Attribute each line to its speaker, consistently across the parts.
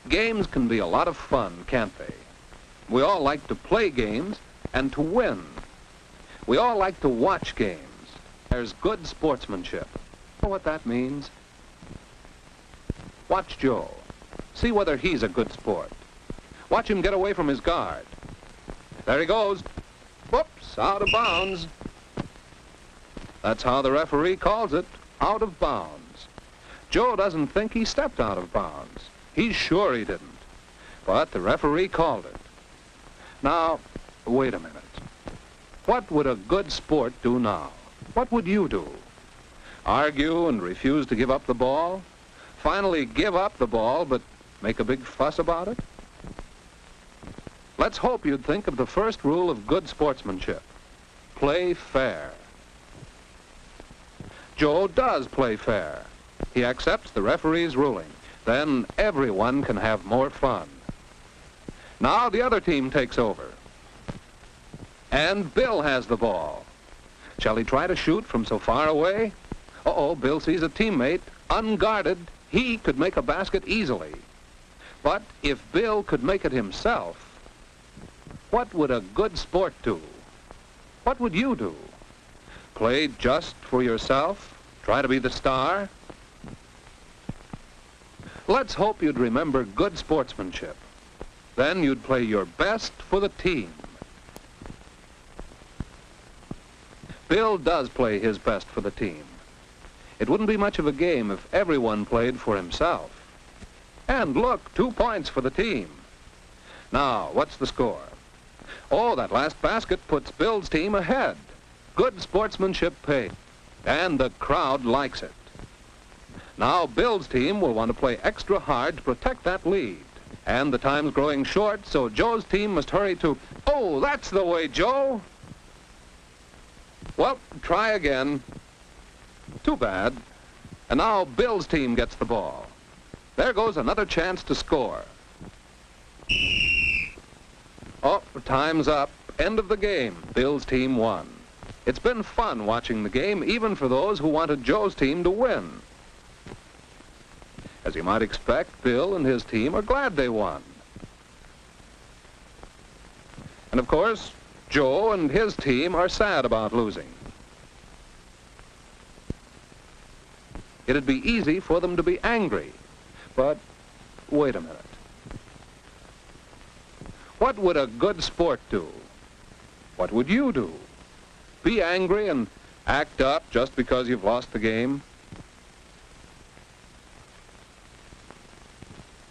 Speaker 1: Games can be a lot of fun, can't they? We all like to play games and to win. We all like to watch games. There's good sportsmanship. You know what that means? Watch Joe. See whether he's a good sport. Watch him get away from his guard. There he goes. Whoops, out of bounds. That's how the referee calls it, out of bounds. Joe doesn't think he stepped out of bounds. He's sure he didn't. But the referee called it. Now, wait a minute. What would a good sport do now? What would you do? Argue and refuse to give up the ball? Finally give up the ball, but make a big fuss about it? Let's hope you'd think of the first rule of good sportsmanship. Play fair. Joe does play fair. He accepts the referee's ruling. Then everyone can have more fun. Now the other team takes over. And Bill has the ball. Shall he try to shoot from so far away? Uh-oh, Bill sees a teammate, unguarded. He could make a basket easily. But if Bill could make it himself, what would a good sport do? What would you do? Play just for yourself? Try to be the star? Let's hope you'd remember good sportsmanship. Then you'd play your best for the team. Bill does play his best for the team. It wouldn't be much of a game if everyone played for himself. And look, 2 points for the team. Now, what's the score? Oh, that last basket puts Bill's team ahead. Good sportsmanship paid. And the crowd likes it. Now, Bill's team will want to play extra hard to protect that lead. And the time's growing short, so Joe's team must hurry to... Oh, that's the way, Joe! Well, try again. Too bad. And now Bill's team gets the ball. There goes another chance to score. Oh, time's up. End of the game. Bill's team won. It's been fun watching the game, even for those who wanted Joe's team to win. As you might expect, Bill and his team are glad they won. And of course, Joe and his team are sad about losing. It'd be easy for them to be angry, but wait a minute. What would a good sport do? What would you do? Be angry and act up just because you've lost the game?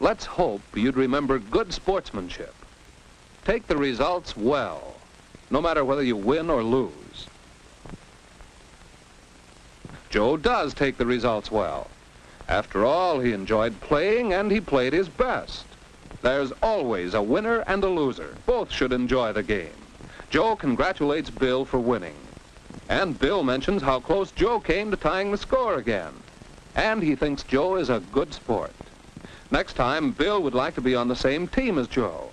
Speaker 1: Let's hope you'd remember good sportsmanship. Take the results well, no matter whether you win or lose. Joe does take the results well. After all, he enjoyed playing and he played his best. There's always a winner and a loser. Both should enjoy the game. Joe congratulates Bill for winning. And Bill mentions how close Joe came to tying the score again. And he thinks Joe is a good sport. Next time, Bill would like to be on the same team as Joe.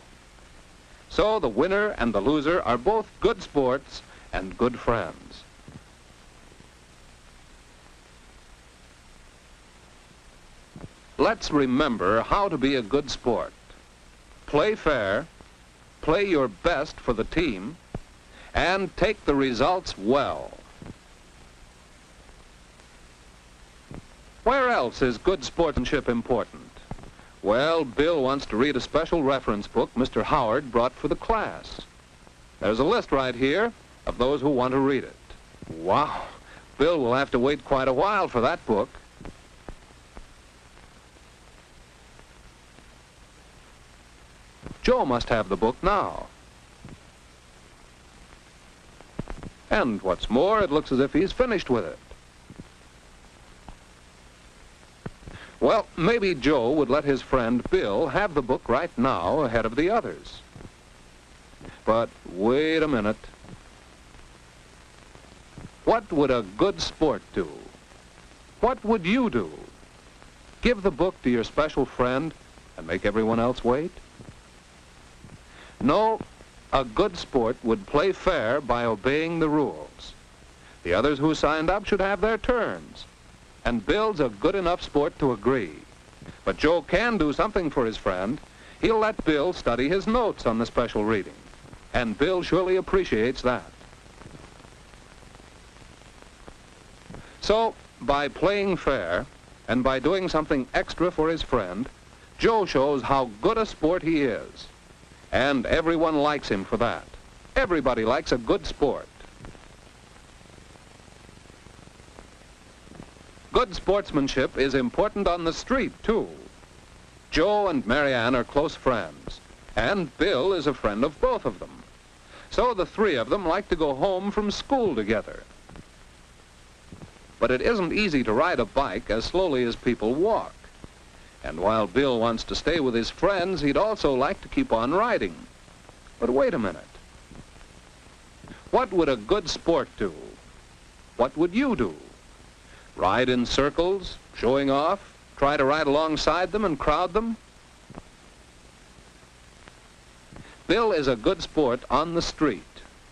Speaker 1: So the winner and the loser are both good sports and good friends. Let's remember how to be a good sport. Play fair, play your best for the team, and take the results well. Where else is good sportsmanship important? Well, Bill wants to read a special reference book Mr. Howard brought for the class. There's a list right here of those who want to read it. Wow, Bill will have to wait quite a while for that book. Joe must have the book now. And what's more, it looks as if he's finished with it. Well, maybe Joe would let his friend Bill have the book right now ahead of the others. But wait a minute. What would a good sport do? What would you do? Give the book to your special friend and make everyone else wait? No, a good sport would play fair by obeying the rules. The others who signed up should have their turns. And Bill's a good enough sport to agree. But Joe can do something for his friend. He'll let Bill study his notes on the special reading. And Bill surely appreciates that. So, by playing fair, and by doing something extra for his friend, Joe shows how good a sport he is. And everyone likes him for that. Everybody likes a good sport. Good sportsmanship is important on the street, too. Joe and Marianne are close friends, and Bill is a friend of both of them. So the three of them like to go home from school together. But it isn't easy to ride a bike as slowly as people walk. And while Bill wants to stay with his friends, he'd also like to keep on riding. But wait a minute. What would a good sport do? What would you do? Ride in circles, showing off, try to ride alongside them and crowd them? Bill is a good sport on the street.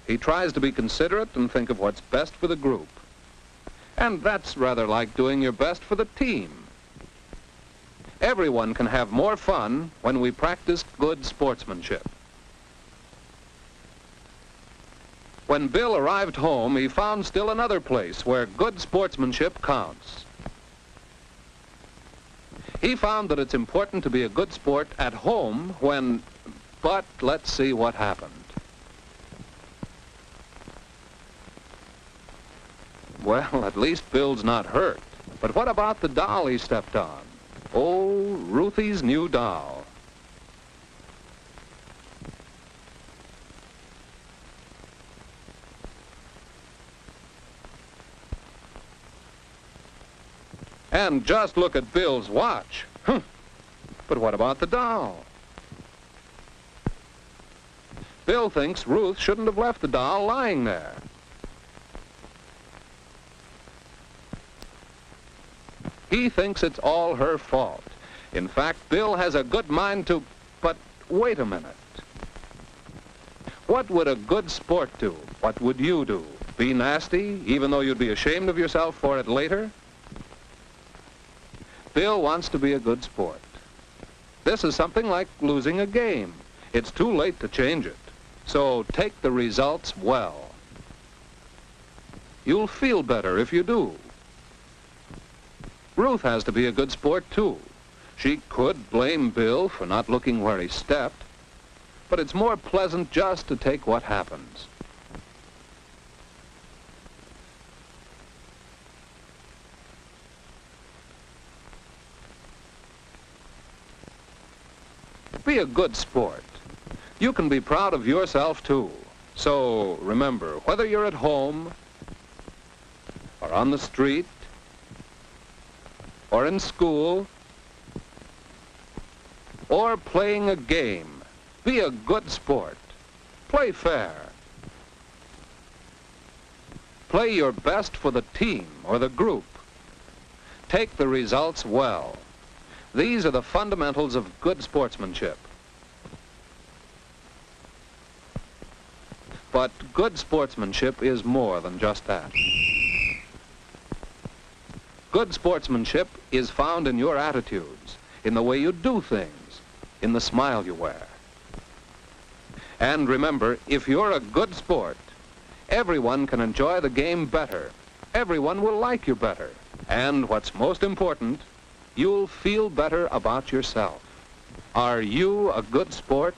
Speaker 1: He tries to be considerate and think of what's best for the group. And that's rather like doing your best for the team. Everyone can have more fun when we practice good sportsmanship. When Bill arrived home, he found still another place where good sportsmanship counts. He found that it's important to be a good sport at home when... But let's see what happened. Well, at least Bill's not hurt. But what about the doll he stepped on? Oh, Ruthie's new doll. And just look at Bill's watch. But what about the doll? Bill thinks Ruth shouldn't have left the doll lying there. He thinks it's all her fault. In fact, Bill has a good mind to... But wait a minute. What would a good sport do? What would you do? Be nasty, even though you'd be ashamed of yourself for it later? Bill wants to be a good sport. This is something like losing a game. It's too late to change it. So take the results well. You'll feel better if you do. Ruth has to be a good sport, too. She could blame Bill for not looking where he stepped, but it's more pleasant just to take what happens. Be a good sport. You can be proud of yourself, too. So remember, whether you're at home, or on the street, or in school, or playing a game, be a good sport. Play fair. Play your best for the team or the group. Take the results well. These are the fundamentals of good sportsmanship. But good sportsmanship is more than just that. Good sportsmanship is found in your attitudes, in the way you do things, in the smile you wear. And remember, if you're a good sport, everyone can enjoy the game better. Everyone will like you better. And what's most important, you'll feel better about yourself. Are you a good sport?